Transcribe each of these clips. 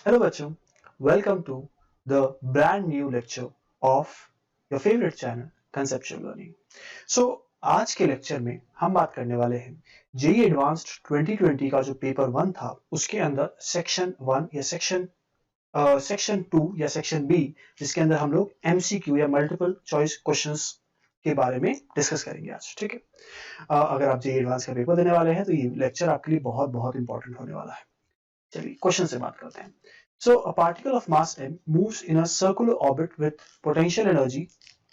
Hello बच्चों, welcome to the brand new lecture of your favorite channel Conceptual Learning. So आज के lecture में हम बात करने वाले हैं जेई एडवांस्ड 2020 का जो पेपर 1 था उसके अंदर सेक्शन 1 या सेक्शन 2 या सेक्शन बी जिसके अंदर हम लोग एमसीक्यू या मल्टीपल चॉइस क्वेश्चंस के बारे में डिस्कस करेंगे आज, ठीक है। अगर आप जेई एडवांस का पेपर देने वाले हैं तो ये लेक्चर आपके लिए बहुत बहुत इंपॉर्टेंट होने वाला है। चलिए क्वेश्चन से बात करते हैं। So a particle of mass m moves in a circular orbit with potential energy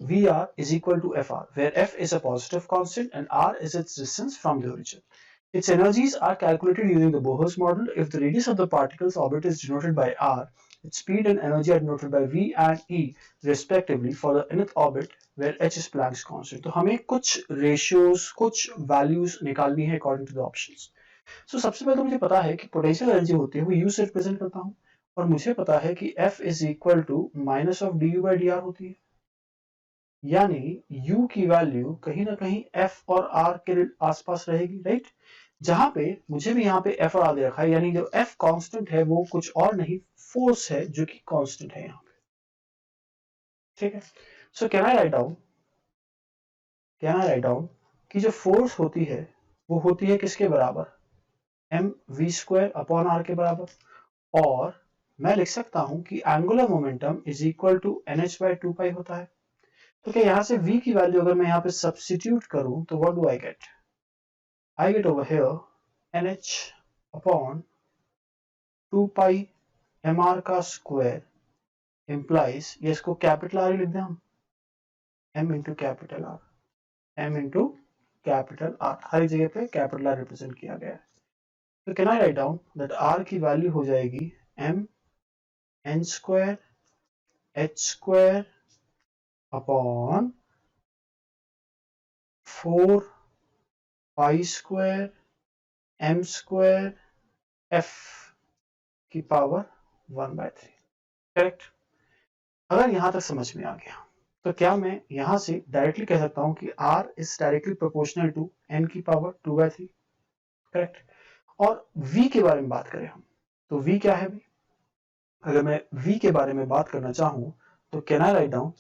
Vr is equal to Fr, where F is a positive constant and R is its distance from the origin. Its energies are calculated using the Bohr's model. If the radius of the particle's orbit is denoted by R, its speed and energy are denoted by V and E respectively for the nth orbit where h is Planck's constant. तो हमें कुछ ratios, कुछ values निकालनी है according to the options. So सबसे पहले तो मुझे पता है कि पोटेंशियल एनर्जी होती है वो U से रिप्रेजेंट करता हूँ और मुझे पता है कि F is equal to minus of D U by D R होती है, यानी U की वैल्यू कहीं ना कहीं F और R के आसपास रहेगी, राइट। जहां पे मुझे भी यहाँ पे F और R दे रखा है, यानी जो F कांस्टेंट है वो कुछ और नहीं फोर्स है जो कि कांस्टेंट है यहाँ पे, ठीक है। So can I write down कि जो फोर्स होती है वो होती है किसके बराबर, m v square upon r के बराबर, और मैं लिख सकता हूं कि angular momentum is equal to n h by two pi होता है। तो क्या यहां से v की वैल्यू अगर मैं यहां पे सब्स्टिट्यूट करूं तो what do I get over here N H upon two pi M R का स्क्वायर इंप्लाइज, ये इसको कैपिटल आर ही लिख दें हम, m इंटू कैपिटल आर, हर एक जगह पे कैपिटल आर रिप्रेजेंट किया गया है। तो can I write down that r की वैल्यू हो जाएगी m n square h square upon 4 pi square m square f की पावर 1/3, करेक्ट। अगर यहां तक समझ में आ गया तो क्या मैं यहां से डायरेक्टली कह सकता हूं कि r is directly proportional to n की पावर 2/3, करेक्ट। और v के बारे में बात करें हम तो v क्या है भाई, अगर मैं v के बारे में बात करना चाहूं तो कैन आई राइट डाउन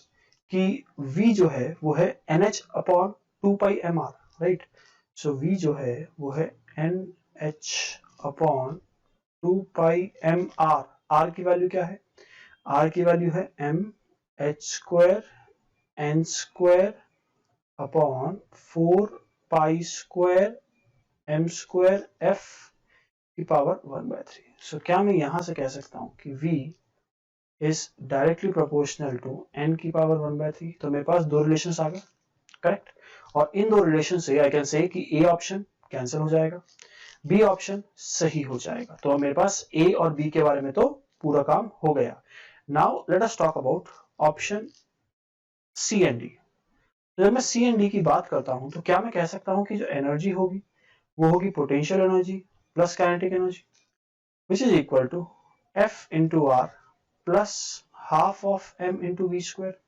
कि v जो है वो है NH अपॉन 2 पाई mr, राइट। सो v जो है वो है NH अपॉन 2 पाई mr। r की वैल्यू क्या है, r की वैल्यू है mh square n square upon 4 pi square m square f की पावर 1/3। सो क्या मैं यहां से कह सकता हूं कि v is directly proportional to n की पावर 1/3। तो मेरे पास दो रिलेशंस आ गए, करेक्ट। और इन दो रिलेशन से आई कैन से कि a ऑप्शन कैंसिल हो जाएगा, b ऑप्शन सही हो जाएगा। तो मेरे पास a और b के बारे में तो पूरा काम हो गया। Now let us talk about option C and D. जब मैं सी एंड डी की बात करता हूं तो क्या मैं कह सकता हूं कि जो एनर्जी होगी वो होगी potential energy plus kinetic energy which is equal to F into R plus half of m into we square.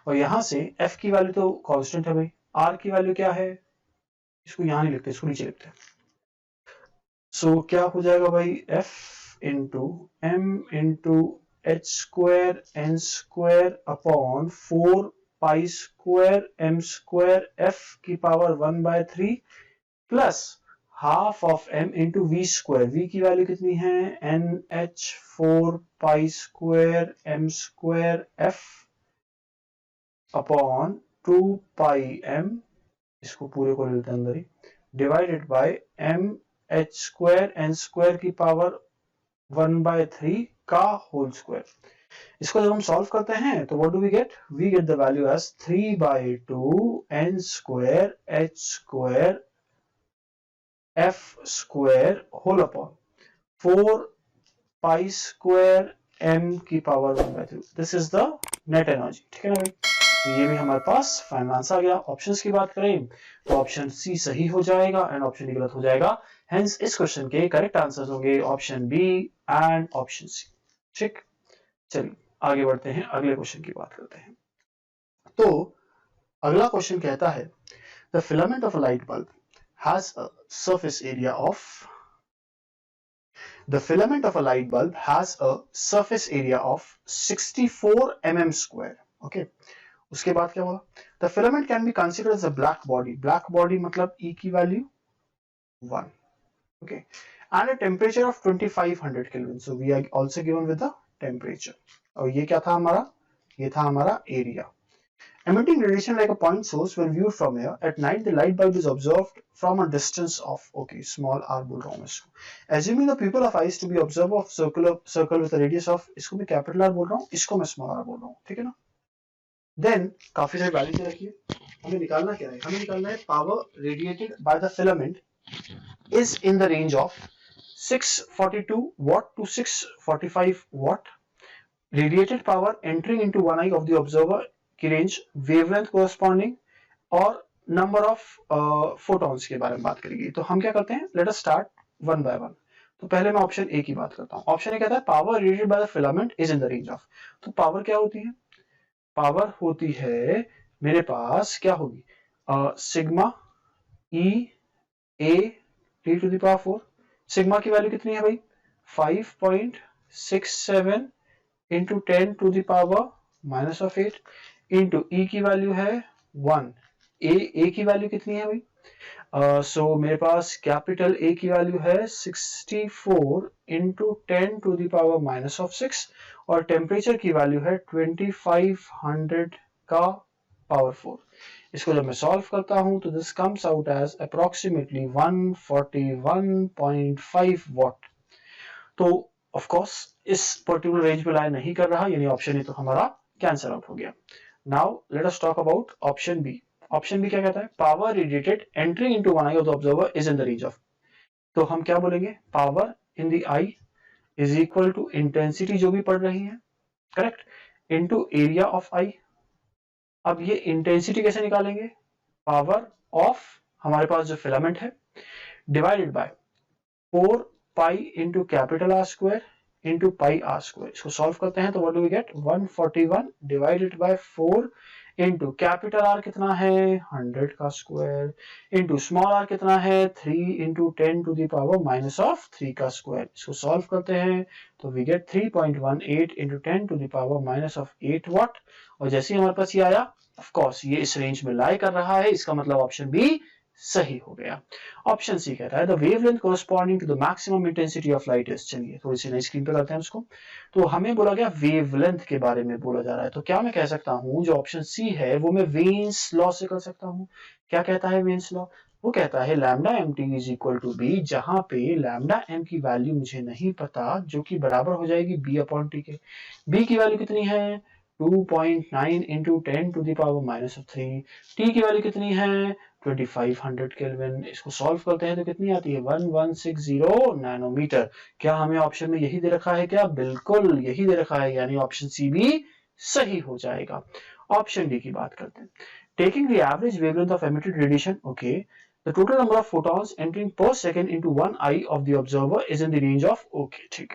और यहां से f की वैल्यू तो कांस्टेंट है भाई, r की वैल्यू क्या है, इसको यहां नहीं लिखते, इसको नीचे लिखते हैं। सो क्या हो जाएगा भाई, f into m into h square n square upon 4 pi square m square f की power 1/3 plus half of m into we square. v की वैल्यू कितनी है, n h 4 pi square m square f upon 2 pi m, इसको पूरे को लेते हैं अंदर ही, divided by m h square n square की पावर 1/3 का होल स्क्वायर। इसको जब हम सॉल्व करते हैं तो what do we get the value as 3/2 n square h square f square whole upon 4 pi square m की power 1/3। This is the net energy, ठीक है ना भाई। तो ये भी हमारे पास फाइनल आंसर आ गया। ऑप्शंस की बात करें तो ऑप्शन सी सही हो जाएगा एंड ऑप्शन डी गलत हो जाएगा। हेंस इस क्वेश्चन के करेक्ट आंसर्स होंगे option B and option C, ठीक। चलिए आगे बढ़ते हैं, अगले क्वेश्चन की बात करते हैं। तो अगला क्वेश्चन कहता है the filament of a light bulb has a surface area of, The filament of a light bulb has a surface area of 64 mm square. Okay. उसके बाद क्या बोला? The filament can be considered as a black body. Black body मतलब E की value 1. Okay. And a temperature of 2500 Kelvin. So we are also given with the temperature. और ये क्या था हमारा? ये था हमारा area. Emitting radiation like a point source when viewed from here at night, the light bulb is observed from a distance of, okay, small r बोल रहा हूँ मैं इसको. Assuming the pupil of eyes to be observer of circle with a radius of, इसको मैं capital R बोल रहा हूँ, इसको मैं small r बोल रहा हूँ, ठीक है ना? Then काफी सारी वैल्यू से रखिए. हमें निकालना क्या है? हमें निकालना है power radiated by the filament is in the range of 642 watt to 645 watt. Radiated power entering into one eye of the observer की रेंज, वेवलेंथ कोरस्पॉन्डिंग और नंबर ऑफ फोटॉन्स के बारे में बात करेगी. तो हम क्या करते हैं, let us start one by one. तो पहले मैं ऑप्शन ए की बात करता हूँ. ऑप्शन ए कहता है power radiated by the filament is in the range of. तो पावर क्या होती है? पावर होती है मेरे पास क्या होगी, sigma e a t to the power 4. Sigma की वैल्यू कितनी है भाई? 5.67 into 10 to the power minus of 8 into e की वैल्यू है 1. ए की वैल्यू कितनी है भाई? सो मेरे पास कैपिटल ए की वैल्यू है 64 into 10 to the power minus of 6 और टेम्परेचर की वैल्यू है 2500 का पावर 4. इसको जब मैं सॉल्व करता हूं तो this comes out as approximately 141.5 watt. तो ऑफ कोर्स इस पर्टिकुलर रेंज में लाई नहीं कर रहा, यानी ऑप्शन ए तो हमारा कैंसल आउट हो गया. Now let us talk about option B. Option B क्या कहता है? Power radiated entering into one eye of the observer is in the range of. तो हम क्या बोलेंगे? Power in the eye is equal to intensity जो भी पड़ रही है, correct, into area of eye. अब ये इंटेंसिटी कैसे निकालेंगे? पावर ऑफ हमारे पास जो फिलामेंट है divided by 4 pi into capital R square into pi R square. इसको सॉल्व करते हैं तो what do we get? 141 divided by 4 into capital R कितना है 100 का स्क्वायर इंटू स्मॉल आर कितना है 3 into 10 to the power minus of 3 का स्क्वायर. इसको सॉल्व करते हैं तो we get 3.18 into 10 to the power minus of 8 watt. और जैसे ही हमारे पास ये आया, ऑफ कोर्स ये इस रेंज में लाई कर रहा है, इसका मतलब ऑप्शन बी सही हो गया. ऑप्शन सी कह रहा है the wavelength corresponding to the maximum intensity of light is. चलिए थोड़ी सी नई स्क्रीन पे करते हैं उसको. तो हमें बोला गया वेवलेंथ के बारे में बोला जा रहा है, तो क्या मैं कह सकता हूं जो ऑप्शन सी है वो मैं वेन्स लॉ से कर सकता हूं. क्या कहता है वेन्स लॉ? वो कहता है lambda M T is equal to B, जहां पे लैम्डा एम की वैल्यू मुझे नहीं पता, जो कि बराबर हो जाएगी बी अपॉन टी के. बी की वैल्यू कितनी है? 2.9 इंटू 10 to the power minus of 3. T की वैल्यू कितनी है? 2500 केल्विन. इसको सॉल्व करते हैं तो कितनी आती है? 1160 नैनोमीटर. क्या हमें ऑप्शन में यही दे रखा है क्या? बिल्कुल यही दे रखा है, यानी ऑप्शन सी भी सही हो जाएगा. ऑप्शन डी की बात करते हैं. Taking the average wavelength of emitted radiation, okay, the total number of photons entering per second into one eye of the observer is in the range of, okay ठीक.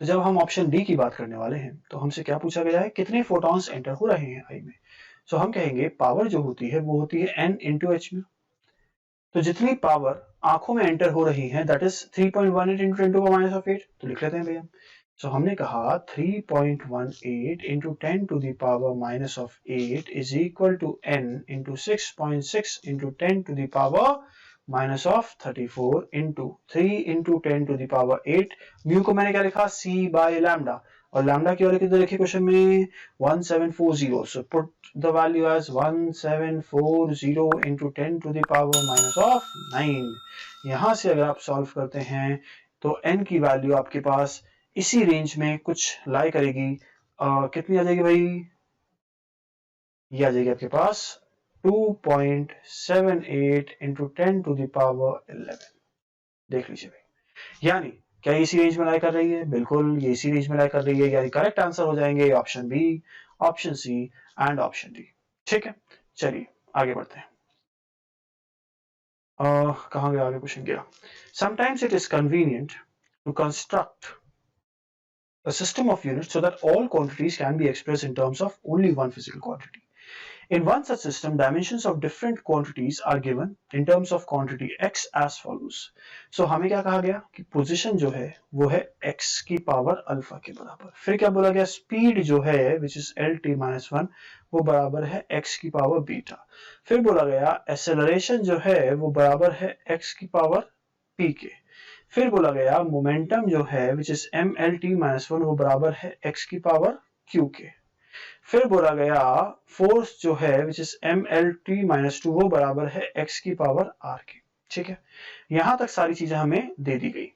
तो जब हम ऑप्शन डी की बात करने वाले हैं तो हमसे क्या पूछा गया है? कितने फोटॉन्स एंटर हो रहे हैं आई में. सो हम कहेंगे पावर जो होती है वो होती है n इंटू एच में. तो जितनी पावर आंखों में एंटर हो रही है that is 3.18 into 10 to the minus of 8. तो लिख लेते हैं भैया. सो हमने कहा 3.18 into 10 to the power minus of 8 is equal to n into 6.6 into 10 to the power minus of 34 into 3 into 10 to the power 8. Mu को मैंने क्या लिखा? c by lambda. और लैम्डा की वैल्यू कितने लिखी क्वेश्चन में? 1740. So put the value as 1740 into 10 to the power minus of 9. यहां से अगर आप सॉल्व करते हैं तो n की वैल्यू आपके पास इसी रेंज में कुछ लाई करेगी. कितनी आ जाएगी भाई? ये आ जाएगी आपके पास 2.78 इंटू 10 टू द पावर 11. देख लीजिए भाई, यानी क्या इसी रेंज में लाई कर रही है? बिल्कुल ये इसी रेंज में लाई कर रही है, यानी करेक्ट आंसर हो जाएंगे option B, option C and option D. ठीक है, चलिए आगे बढ़ते हैं. कहां गया आगे क्वेश्चन गया? Sometimes it is convenient to construct a system of units so that all quantities can be expressed in terms of only one physical quantity. In one such system, dimensions of different quantities are given in terms of quantity x as follows. So हमें क्या कहा गया कि position जो है वो है x की पावर अल्फा के बराबर. फिर क्या बोला गया, स्पीड जो है which is lt-1 वो बराबर है x की पावर बीटा. फिर बोला गया एक्सेलरेशन जो है वो बराबर है x की पावर p के. फिर बोला गया मोमेंटम जो है which is mlt-1 वो बराबर है x की पावर q के. फिर बोला गया फोर्स जो है which is mlt-2 वो बराबर है x की पावर r की. ठीक है, यहां तक सारी चीजें हमें दे दी गई.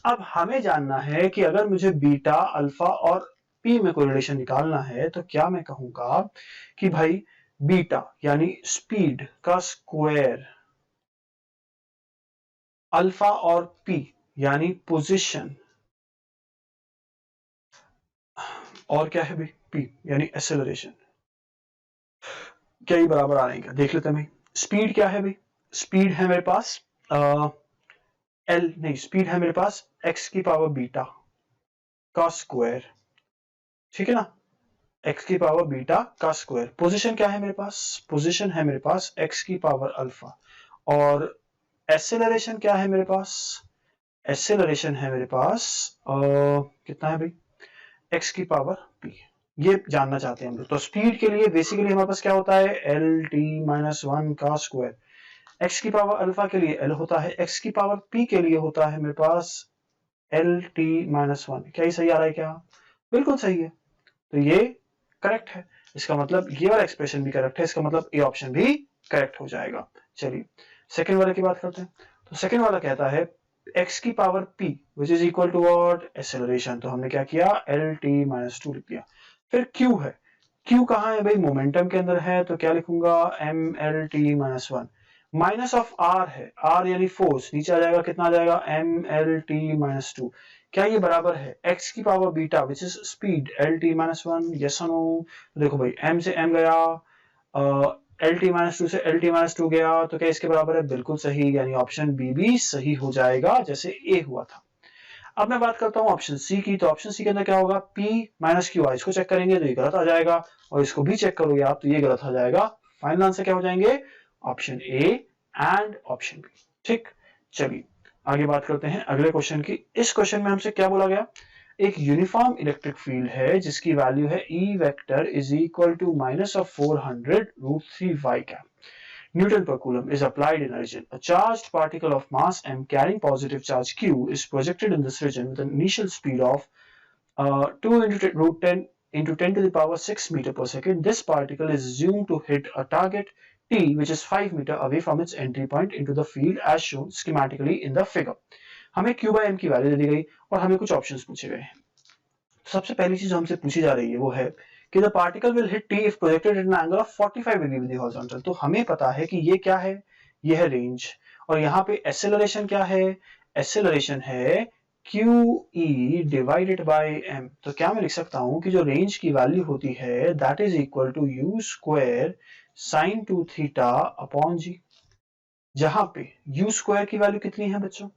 अब हमें जानना है कि अगर मुझे बीटा, अल्फा और p में कोई रिलेशन निकालना है तो क्या मैं कहूंगा कि भाई बीटा यानी स्पीड का स्क्वायर, अल्फा और p यानी पोजीशन, और क्या है भाई p यानी एक्सेलरेशन, क्या ये बराबर आ रहे हैं क्या, देख लेते हैं भाई. स्पीड क्या है भाई, स्पीड है मेरे पास स्पीड है मेरे पास x की पावर बीटा का स्क्वायर. ठीक है ना, x की पावर बीटा का स्क्वायर. पोजीशन क्या है मेरे पास, पोजीशन है मेरे पास x की पावर अल्फा. और एक्सेलरेशन क्या है मेरे पास, एक्सेलरेशन है मेरे पास कितना है भाई x की पावर p. ये जानना चाहते हैं हम लोग. तो स्पीड के लिए बेसिकली हमारे पास क्या होता है lt-1 का स्क्वायर. x की पावर अल्फा के लिए l होता है, x की पावर p के लिए होता है मेरे पास lt-1. क्या ये सही आ रहा है क्या, बिल्कुल सही है. तो ये करेक्ट है. इसका मतलब ये वाला एक्सप्रेशन भी करेक्ट है, इसका मतलब ए ऑप्शन भी करेक्ट हो जाएगा. चलिए सेकंड वाले की बात करते हैं. तो सेकंड वाला कहता है x की power p which is equal to what, acceleration. तो हमने क्या किया lt-2 लिख दिया. फिर q है, q कहाँ है भाई, मोमेंटम के अंदर है, तो क्या लिखूंगा mlt-1. माइनस ऑफ r है, r यानी फोर्स, नीचे आ जाएगा, कितना आ जाएगा mlt-2. क्या ये बराबर है x की power beta which is speed lt-1, yes और नो. देखो भाई m से m गया, lt-2 से lt-2 गया, तो क्या इसके बराबर है, बिल्कुल सही, यानी ऑप्शन बी भी सही हो जाएगा जैसे ए हुआ था. अब मैं बात करता हूँ ऑप्शन सी की. तो ऑप्शन सी के अंदर क्या होगा, p माइनस क्यू आई. इसको चेक करेंगे तो ये गलत आ जाएगा, और इसको भी चेक करोगे आप तो ये गलत आ जाएगा. फाइनल आंसर क्या हो जाएंगे, option A and option B. ठीक, चलिए आगे बात करते हैं अगले क्वेश्चन की. इस क्वेश्चन में हमसे क्या बोला गया, एक यूनिफॉर्म इलेक्ट्रिक फील्ड है जिसकी वैल्यू है E vector is equal to minus of 400√3 y cap. Newton per coulomb is applied in a region. A charged particle of mass m carrying positive charge q is projected in this region with an initial speed of 2 into 10 to the power 6 meter per second. This particle is assumed to hit a target t which is 5 meter away from its entry point into the field as shown schematically in the figure. हमें q by m की value दे दी गई और हमें कुछ options पूछे गए हैं. सबसे पहली चीज हमसे पूछी जा रही है वो है कि the particle will hit t if projected at an angle of 45 degree with the horizontal. तो हमें पता है कि ये क्या है, ये है रेंज. और यहाँ पे एक्सेलरेशन क्या है, एक्सेलरेशन है QE डिवाइडेड बाय m. तो क्या मैं लिख सकता हूँ कि जो रेंज की वैल्यू होती है that is equal to u square sine 2 theta upon g. जहां पे u स्क्वायर की वैल्यू कितनी है बच्चों,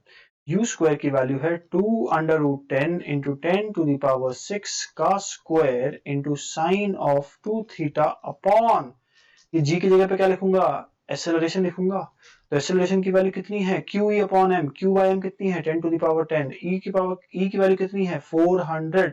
u स्क्वायर की वैल्यू है 2√10 into 10 to the power 6 का square into sine of 2 theta upon, ये g की जगह पे क्या लिखूंगा, एक्सेलरेशन लिखूंगा. तो एक्सेलरेशन की वैल्यू कितनी है QE upon m, Q by m कितनी है 10 to the power 10, E की वैल्यू कितनी है 400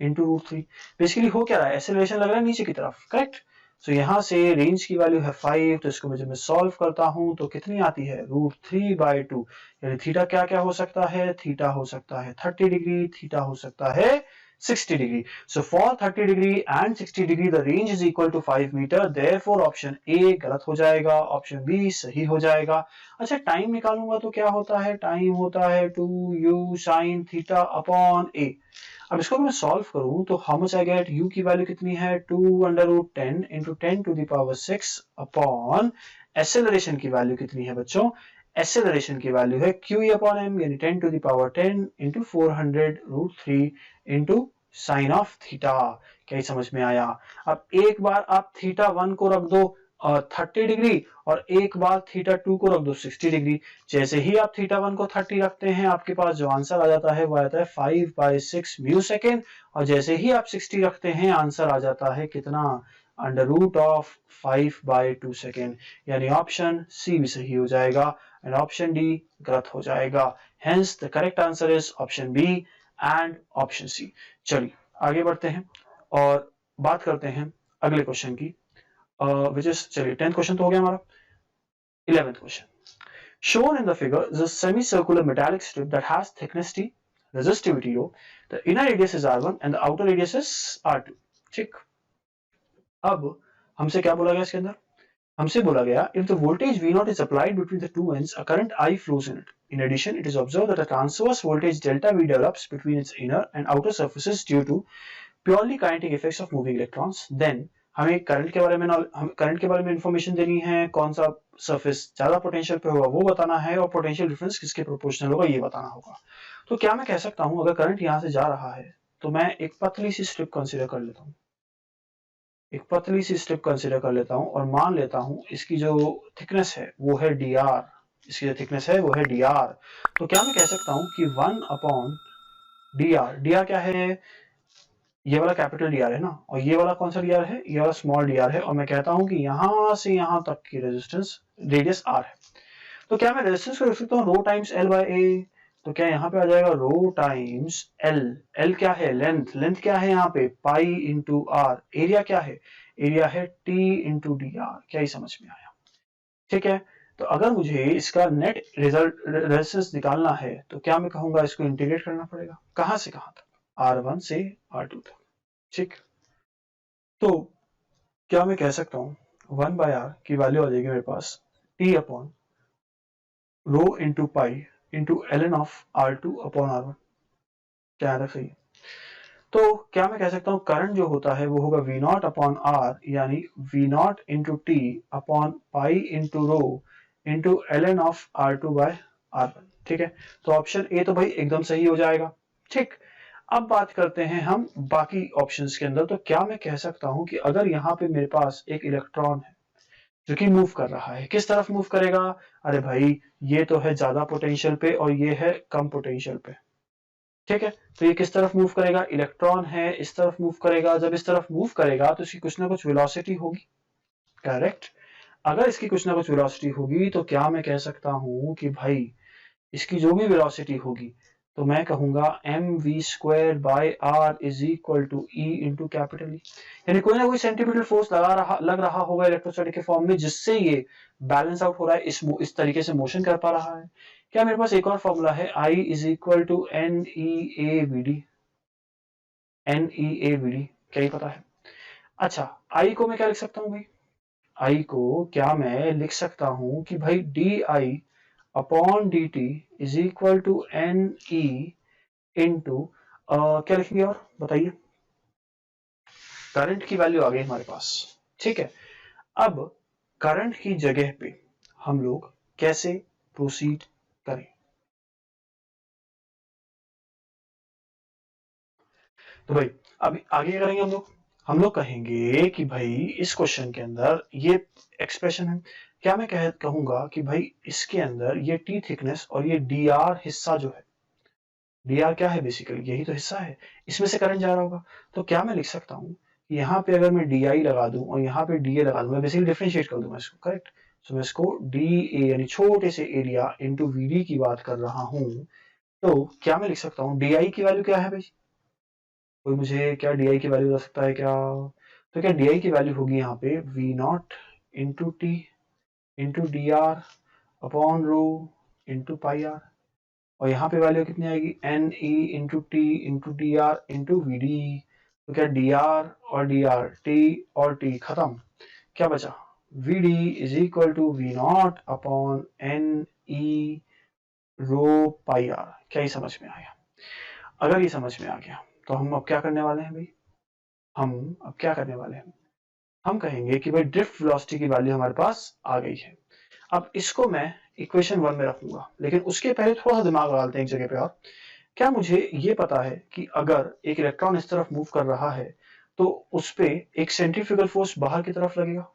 into √3. बेसिकली हो क्या रहा है, एक्सेलरेशन लग रहा है नीचे की तरफ, करेक्ट. तो यहाँ से रेंज की वैल्यू है 5, तो इसको जब मैं सॉल्व करता हूँ तो कितनी आती है √3/2. यानी थीटा क्या क्या हो सकता है, थीटा हो सकता है 30 डिग्री, थीटा हो सकता है 60 degree. So for 30 degree and 60 degree the range is equal to 5 meter. Therefore option A गलत हो जाएगा, option B सही हो जाएगा. अच्छा टाइम निकालूंगा तो क्या होता है, टाइम होता है 2u sin theta upon A. अब इसको मैं सॉल्व करूं तो how much I get, u की वैल्यू कितनी है 2√10 into 10 to the power 6 upon acceleration की वैल्यू कितनी है बच्चों, एक्सेलरेशन की वैल्यू है QE अपॉन m यानी 10 to the power 10 into 400√3 into sine of theta. क्या समझ में आया. अब एक बार आप थीटा 1 को रख दो 30 डिग्री और एक बार थीटा 2 को रख दो 60 डिग्री. जैसे ही आप थीटा 1 को 30 रखते हैं आपके पास जो आंसर आ जाता है वो आता है 5/6 म्यू सेकेंड. और जैसे ही आप 60 रखते हैं आंसर आ जाता है कितना अंडर रूट ऑफ 5/2 सेकेंड, यानी ऑप्शन सी भी सही हो जाएगा एंड ऑप्शन डी गलत हो जाएगा। Hence the correct answer is option B and option C. चलिए आगे बढ़ते हैं और बात करते हैं अगले क्वेश्चन की, विच इज, चलिए 10th क्वेश्चन तो हो गया हमारा। 11th question, shown in the figure is a semicircular metallic strip that has thickness T, resistivity O, the inner radius is R1 and the outer radius is R2। ठीक, अब हमसे क्या बोला गया इसके अंदर, हमसे बोला गया if the voltage V0 is applied between the two ends, a current I flows in it. In addition, it is observed that a transverse voltage delta V develops between its inner and outer surfaces due to purely kinetic effects of moving electrons. Then हमें current के बारे में information देनी है, कौन सा surface ज्यादा potential पे होगा वो बताना है और पोटेंशियल डिफरेंस किसके प्रोपोर्शनल होगा ये बताना होगा। तो क्या मैं कह सकता हूं, अगर करंट यहां से जा रहा है तो मैं एक पतली सी स्ट्रिप कंसीडर कर लेता हूं, एक पतली सी स्ट्रिप कंसीडर कर लेता हूं और मान लेता हूं इसकी जो थिकनेस है वो है dr, इसकी जो थिकनेस है वो है dr। तो क्या मैं कह सकता हूं कि 1/dr, dr क्या है, ये वाला कैपिटल dr है ना, और ये वाला कौन सा dr है, ये वाला स्मॉल dr है, और मैं कहता हूं कि यहां से यहां तक की रेजिस्टेंस रेडियस r है। तो क्या मैं रेजिस्टेंस को लिख सकता हूं रो टाइम्स l बाय a, तो क्या यहाँ पे आ जाएगा रो टाइम्स l, l क्या है लेंथ, लेंथ क्या है यहाँ पे पाई इंटू r, एरिया क्या है, एरिया है t इंटू dr। क्या ही समझ में आया, ठीक है। तो अगर मुझे इसका नेट रिजल्ट रेजिस्टेंस निकालना है तो क्या मैं कहूंगा इसको इंटीग्रेट करना पड़ेगा, कहां से कहां तक, R1 से R2 तक, ठीक। तो क्या मैं कह सकता हूं 1/r की वैल्यू आ जाएगी मेरे पास t upon rho into pi into ln of R2 upon R1। क्या याद सही है। तो क्या मैं कह सकता हूं करंट जो होता है वो होगा V0 अपॉन R, यानी V0 into T upon pi into rho into ln of R2 by R1, ठीक है। तो ऑप्शन ए तो भाई एकदम सही हो जाएगा, ठीक। अब बात करते हैं हम बाकी ऑप्शंस के अंदर। तो क्या मैं कह सकता हूं कि अगर यहाँ पे मेरे पास एक इलेक्ट्रॉन है जो कि मूव कर रहा है, किस तरफ मूव करेगा, अरे भाई ये तो है ज्यादा पोटेंशियल पे और ये है कम पोटेंशियल पे, ठीक है। तो ये किस तरफ मूव करेगा, इलेक्ट्रॉन है इस तरफ मूव करेगा, जब इस तरफ मूव करेगा तो इसकी कुछ ना कुछ वेलोसिटी होगी, करेक्ट। अगर इसकी कुछ ना कुछ वेलोसिटी होगी तो क्या मैं कह सकता हूं कि भाई इसकी जो भी वेलोसिटी होगी तो मैं कहूंगा mv² by r is equal to e into capital E, यानी कोई ना कोई सेंटीमीटर फोर्स लग रहा होगा इलेक्ट्रोस्टैटिक के फॉर्म में जिससे ये बैलेंस आउट हो रहा है, इस तरीके से मोशन कर पा रहा है। क्या मेरे पास एक और फॉर्मूला है I is equal to NEAVD, NEAVD क्या ही पता है। अच्छा I को मैं क्या लिख सकता हूँ भाई, I को क्या मैं लिख सकता हूं कि भाई DI upon dt is equal to NE into क्या लिखेंगे और बताइए, करंट की वैल्यू आ गई हमारे पास, ठीक है। अब करंट की जगह पे हम लोग कैसे प्रोसीड करें, तो भाई अब आगे करेंगे हम लोग कहेंगे कि भाई इस क्वेश्चन के अंदर ये एक्सप्रेशन है, क्या मैं कहूंगा कि भाई इसके अंदर ये टी थिकनेस और ये dr हिस्सा जो है, dr क्या है बेसिकली यही तो हिस्सा है, इसमें से करंट जा रहा होगा। तो क्या मैं लिख सकता हूं कि यहाँ पे अगर मैं di लगा दूं और यहाँ पे da लगा दूं, मैं बेसिकली डिफरेंशिएट कर दूंगा इसको, करेक्ट। सो मैं इसको da यानी छोटे से एरिया इंटू vd की बात कर रहा हूं। तो क्या मैं लिख सकता हूँ di की वैल्यू क्या है भाई, कोई मुझे क्या di की वैल्यू बता सकता है क्या, तो क्या di की वैल्यू होगी यहाँ पे V0 into T into D R upon rho into pi R, और यहाँ पे वैल्यू कितनी आएगी NE into T into D R into V D. तो क्या dr और dr, t और t खत्म, क्या बचा vd is equal to V0 upon NE rho pi R. क्या ही समझ में आया, अगर ये समझ में आ गया तो हम अब क्या करने वाले हैं भाई, हम अब क्या करने वाले हैं, हम कहेंगे कि भाई ड्रिफ्ट वेलोसिटी की वैल्यू हमारे पास आ गई है। अब इसको मैं इक्वेशन 1 में रखूंगा, लेकिन उसके पहले थोड़ा सा दिमाग लगाते हैं एक जगह पे। और क्या मुझे ये पता है कि अगर एक इलेक्ट्रॉन इस तरफ मूव कर रहा है तो उस पे एक सेंट्रीफ्यूगल फोर्स बाहर की तरफ लगेगा,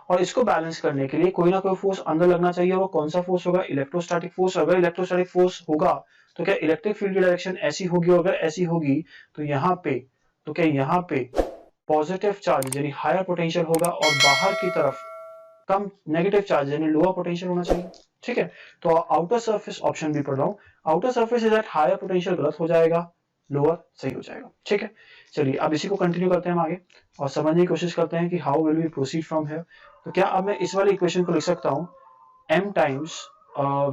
और इसको बैलेंस करने के लिए कोई ना कोई फोर्स अंदर लगना चाहिए। वो कौन सा फोर्स होगा, इलेक्ट्रोस्टैटिक फोर्स। अगर इलेक्ट्रोस्टैटिक फोर्स होगा तो क्या इलेक्ट्रिक फील्ड की डायरेक्शन ऐसी होगी, अगर ऐसी होगी तो यहाँ पे, तो क्या यहाँ पे पॉजिटिव चार्ज यानी हायर पोटेंशियल होगा और बाहर की तरफ कम नेगेटिव चार्ज यानी लोअर पोटेंशियल होना चाहिए। ठीक है, तो आउटर सरफेस ऑप्शन भी पढ़ रहा हूँ, outer surface is at higher potential गलत हो जाएगा, लोअर सही हो जाएगा। ठीक है, चलिए अब इसी को कंटिन्यू करते हैं हम आगे और समझने की कोशिश करते हैं कि how will we proceed from here. तो क्या अब मैं इस वाले इक्वेशन को लिख सकता हूँ m times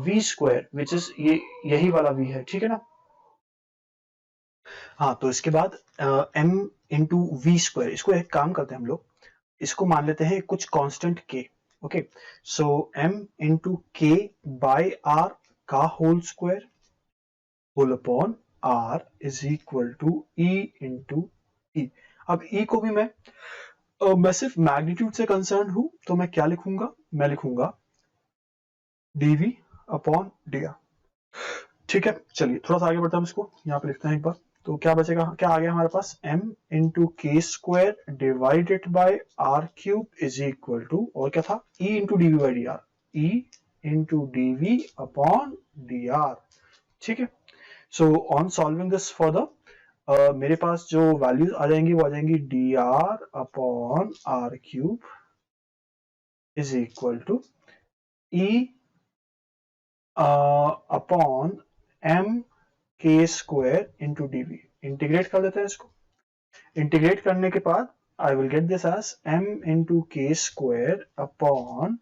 v square which is ये यही वाला v है, ठीक है ना। हाँ, तो इसके बाद m इंटू वी स्क्वायर, इसको एक काम करते हैं हम लोग, इसको मान लेते हैं कुछ constant k। Okay, so m into k by r का whole square whole upon r is equal to e into e। अब e को भी मैं सिर्फ मैग्नीट्यूड से कंसर्न हूं, तो मैं क्या लिखूंगा, मैं लिखूंगा dv अपॉन dr। ठीक है, चलिए थोड़ा सा आगे बढ़ते हैं, इसको यहाँ पे लिखते हैं एक बार। तो क्या बचेगा, क्या आ गया हमारे पास, m into K square divided by R cube is equal to, और क्या था, e into D V by D R, e into D V upon D R. ठीक है, so on solving this further मेरे पास जो वैल्यूज आ जाएंगी वो आ जाएंगी D R upon R cube is equal to e अपॉन m K square into D V. Integrate कर देते हैं इसको, इंटीग्रेट करने के बाद I will get this as m into K square upon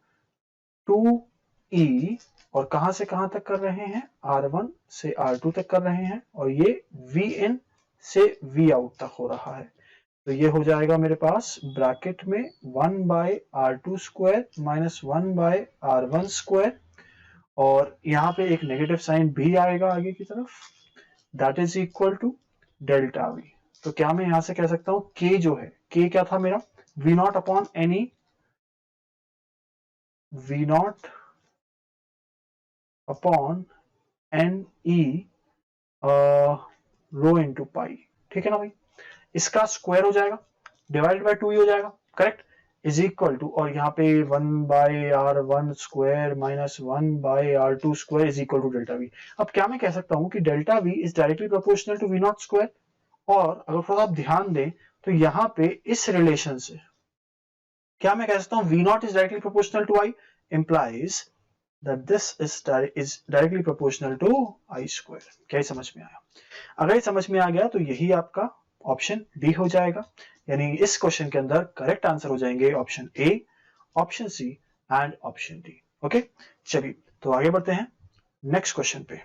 2e, और कहां से कहां तक कर रहे हैं, r1 से r2 तक कर रहे हैं, और ये v in से v out तक हो रहा है। तो ये हो जाएगा मेरे पास ब्रैकेट में 1 by r2 square minus 1 by r1 square, और यहाँ पे एक नेगेटिव साइन भी आएगा आगे की तरफ, that is equal to delta V. तो क्या मैं यहां से कह सकता हूं k जो है, k क्या था मेरा, v not upon N E, v not upon N E rho into pi. ठीक है ना भाई, इसका स्क्वायर हो जाएगा डिवाइडेड बाय 2 ही हो जाएगा, करेक्ट, इज इक्वल टू, और यहाँ पे 1 by R one square minus 1 by R two square is equal to delta V. अब क्या मैं कह सकता हूँ कि delta V is directly proportional to V not square, और अगर थोड़ा आप ध्यान दें तो यहाँ पे इस रिलेशन से क्या मैं कह सकता हूँ V not is directly proportional to I, implies that this is directly proportional to I square। क्या समझ में आया, अगर समझ में आ गया तो यही आपका ऑप्शन डी हो जाएगा, यानी इस क्वेश्चन के अंदर करेक्ट आंसर हो जाएंगे option A, option C and option D. Okay, चलिए तो आगे बढ़ते हैं नेक्स्ट क्वेश्चन पे।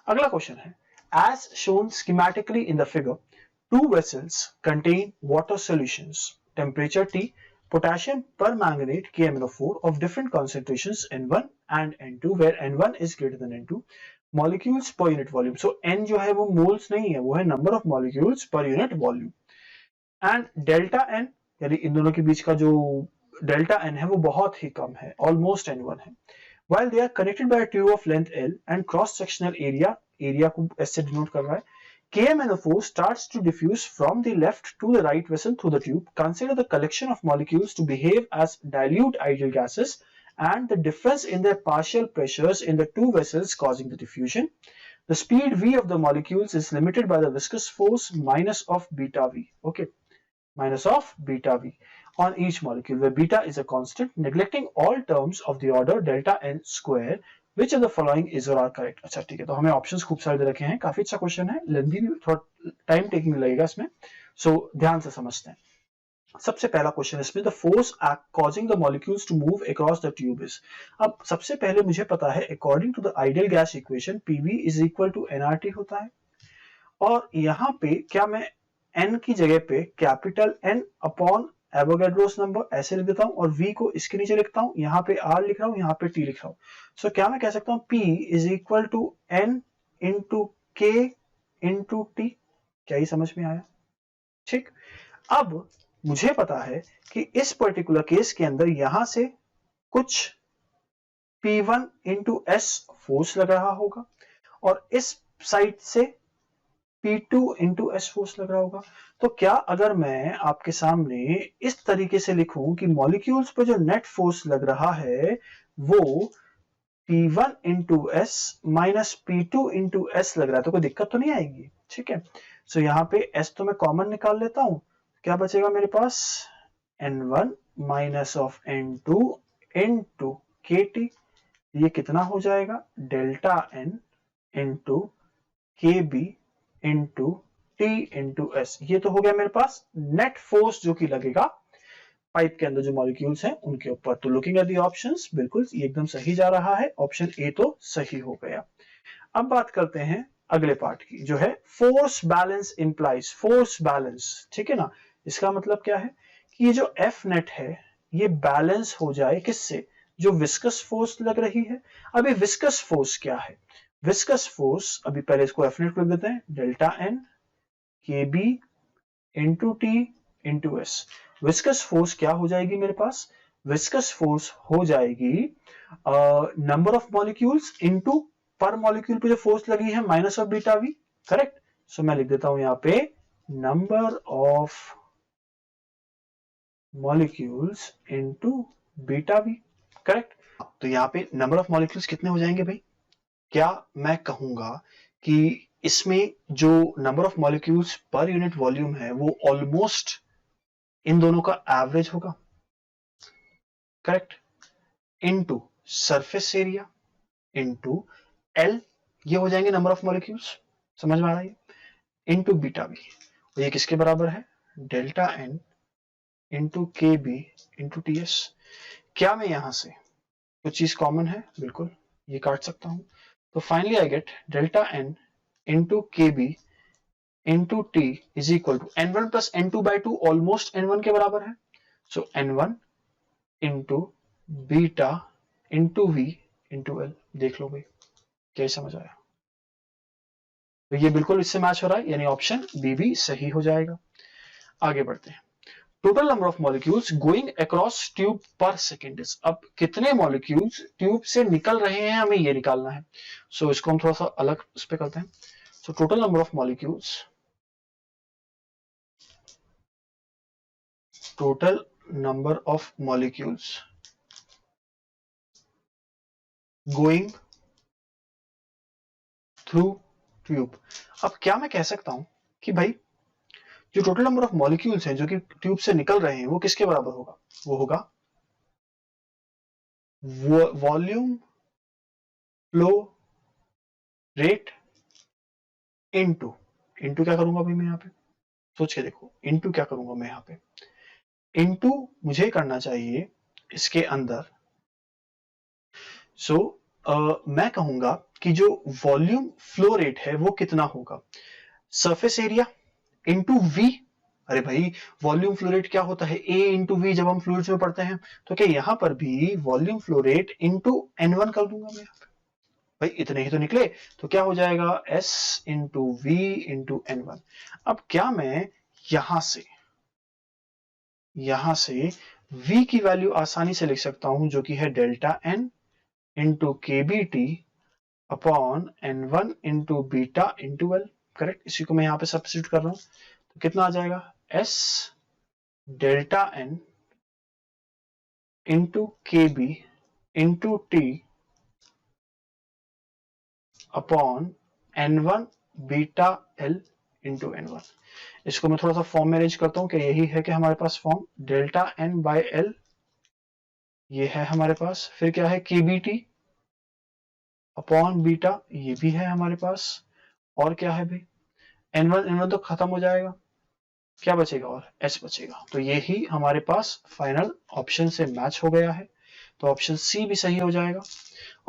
अगला क्वेश्चन है, as shown schematically in the figure, two vessels contain water solutions, temperature T, potassium permanganate KMnO4 of different concentrations N1 and N2, where N1 is greater than N2, molecules per unit volume। So N जो है वो moles नहीं है, वो है number of molecules per unit volume, and delta N यानी इन दोनों के बीच का जो delta N है वो बहुत ही कम है, almost N1 है, while they are connected by a tube of length L and cross sectional area को S से denote कर रहा है, KMnO4 starts to diffuse from the left to the right vessel through the tube. Consider the collection of molecules to behave as dilute ideal gases and the difference in their partial pressures in the two vessels causing the diffusion. The speed v of the molecules is limited by the viscous force minus of beta v. Okay, minus of beta v on each molecule, where beta is a constant, neglecting all terms of the order delta n square. Which of the following is or are correct? अच्छा ठीक है, तो हमें options खूब सारे दे रखे हैं, काफी अच्छा क्वेश्चन है, लेंथी भी, थोड़ा टाइम टेकिंग लगेगा इसमें, सो ध्यान से समझते हैं। सबसे पहला क्वेश्चन इसमें, the force causing the molecules to move across the tube is. अब सबसे पहले मुझे पता है according to the ideal gas equation PV is equal to NRT होता है, और यहाँ पे क्या मैं n की जगह पे capital N upon Avogadro's number ऐसे लिख देता हूं, और v को इसके नीचे लिखता हूं, यहाँ पे r लिख रहा हूं, यहाँ पे t लिख रहा हूं। सो क्या मैं कह सकता हूं p is equal to n into k into t। क्या ही समझ में आया, ठीक। अब मुझे पता है कि इस पर्टिकुलर केस के अंदर यहां से कुछ p1 इंटू s फोर्स लग रहा होगा, और इस साइड से P2 इंटू एस फोर्स लग रहा होगा। तो क्या अगर मैं आपके सामने इस तरीके से लिखूं कि मॉलिक्यूल्स पर जो नेट फोर्स लग रहा है वो P1 into S minus P2 into S लग रहा है, तो कोई दिक्कत तो नहीं आएगी, ठीक है। सो यहाँ पे S तो मैं कॉमन निकाल लेता हूं, क्या बचेगा मेरे पास, N1 minus of N2 into KT, ये कितना हो जाएगा, delta N into KB into T into S। ये तो हो गया मेरे पास नेट फोर्स जो कि लगेगा पाइप के अंदर जो मॉलिक्यूल्स हैं उनके ऊपर। तो लुकिंग एट द ऑप्शंस, बिल्कुल ये एकदम सही जा रहा है, ऑप्शन ए तो सही हो गया। अब बात करते हैं अगले पार्ट की, जो है force balance implies force balance, ठीक है ना। इसका मतलब क्या है कि ये जो एफ नेट है ये बैलेंस हो जाए किससे, जो विस्कस फोर्स लग रही है। अभी विस्कस फोर्स क्या है, विस्कस फोर्स, अभी पहले इसको एफ नेट लिख देते हैं, delta N K B into T into S. Viscous force क्या हो जाएगी मेरे पास, विस्कस फोर्स हो जाएगी number of molecules into per molecule पे जो फोर्स लगी है minus of beta V, correct. So मैं लिख देता हूं यहां पे number of molecules into beta V, correct. तो यहाँ पे नंबर ऑफ मॉलिक्यूल्स कितने हो जाएंगे भाई, क्या मैं कहूंगा कि इसमें जो number of molecules per unit volume है वो ऑलमोस्ट इन दोनों का एवरेज होगा, correct, into surface area into L, ये हो जाएंगे नंबर ऑफ मॉलिक्यूल्स, समझ में आ रहा है, इनटू बीटा बी, और ये किसके बराबर है, delta N into K B into T S. क्या मैं यहां से कुछ चीज कॉमन है, बिल्कुल ये काट सकता हूं, तो finally I get delta N into K B into T is equal to N1 plus N2 by 2, almost N1 के बराबर है। So N1 into beta into V into L, देख लो भाई क्या समझ आया। तो ये बिल्कुल इससे मैच हो रहा है, यानी ऑप्शन बी भी सही हो जाएगा। आगे बढ़ते हैं, total number of molecules going across tube पर सेकेंड इज, अब कितने मॉलिक्यूल्स ट्यूब से निकल रहे हैं हमें ये निकालना है। सो इसको हम थोड़ा सा अलग उस पर करते हैं। So total number of molecules, total number of molecules going through tube. अब क्या मैं कह सकता हूं कि भाई जो टोटल नंबर ऑफ मॉलिक्यूल्स हैं जो कि ट्यूब से निकल रहे हैं वो किसके बराबर होगा, वो होगा volume flow rate into, into क्या करूंगा भाई मैं यहाँ पे, सोच के देखो, इनटू क्या करूंगा मैं यहाँ पे, इनटू मुझे करना चाहिए इसके अंदर। सो मैं कहूंगा कि जो वॉल्यूम फ्लो रेट है वो कितना होगा, सरफेस एरिया इंटू वी। अरे भाई वॉल्यूम फ्लो रेट क्या होता है, ए इंटू वी, जब हम फ्लूइड्स में पढ़ते हैं। तो क्या यहां पर भी volume flow rate into N1 कर दूंगा मैं, भाई इतने ही तो निकले, तो क्या हो जाएगा S into V into N1। अब क्या मैं यहां से V की वैल्यू आसानी से लिख सकता हूं जो कि है delta N into K B T upon N1 into beta into L, correct. इसी को मैं यहां पे सब्स्टिट्यूट कर रहा हूं, तो कितना आ जाएगा, S delta N into K B into T upon N1 beta L into N1। इसको मैं थोड़ा सा फॉर्म में अरेंज करता हूं कि यही है कि हमारे पास form delta N by L, ये है हमारे पास, फिर क्या है के बी टी अपॉन बीटा, ये भी है हमारे पास, और क्या है भाई N1 तो खत्म हो जाएगा, क्या बचेगा और S बचेगा। तो यही हमारे पास फाइनल ऑप्शन से मैच हो गया है, तो ऑप्शन सी भी सही हो जाएगा।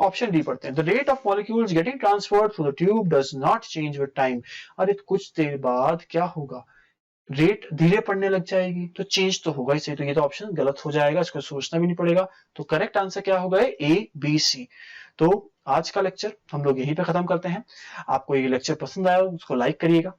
ऑप्शन डी पढ़ते हैं, the rate of molecules getting transferred through the tube does not change with time. अरे कुछ देर बाद क्या होगा, रेट धीरे पड़ने लग जाएगी, तो चेंज तो होगा ही सही, तो ये तो ऑप्शन गलत हो जाएगा, इसको सोचना भी नहीं पड़ेगा। तो करेक्ट आंसर क्या होगा, ए बी सी। तो आज का लेक्चर हम लोग यहीं पे खत्म करते हैं। आपको ये लेक्चर पसंद आया उसको लाइक करिएगा,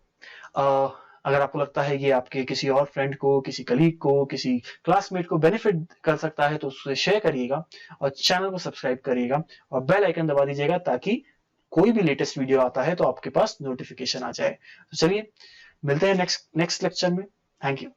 अगर आपको लगता है ये आपके किसी और फ्रेंड को, किसी कलीग को, किसी क्लासमेट को बेनिफिट कर सकता है तो उससे शेयर करिएगा, और चैनल को सब्सक्राइब करिएगा और बेल आइकन दबा दीजिएगा ताकि कोई भी लेटेस्ट वीडियो आता है तो आपके पास नोटिफिकेशन आ जाए। तो चलिए मिलते हैं नेक्स्ट लेक्चर में। Thank you.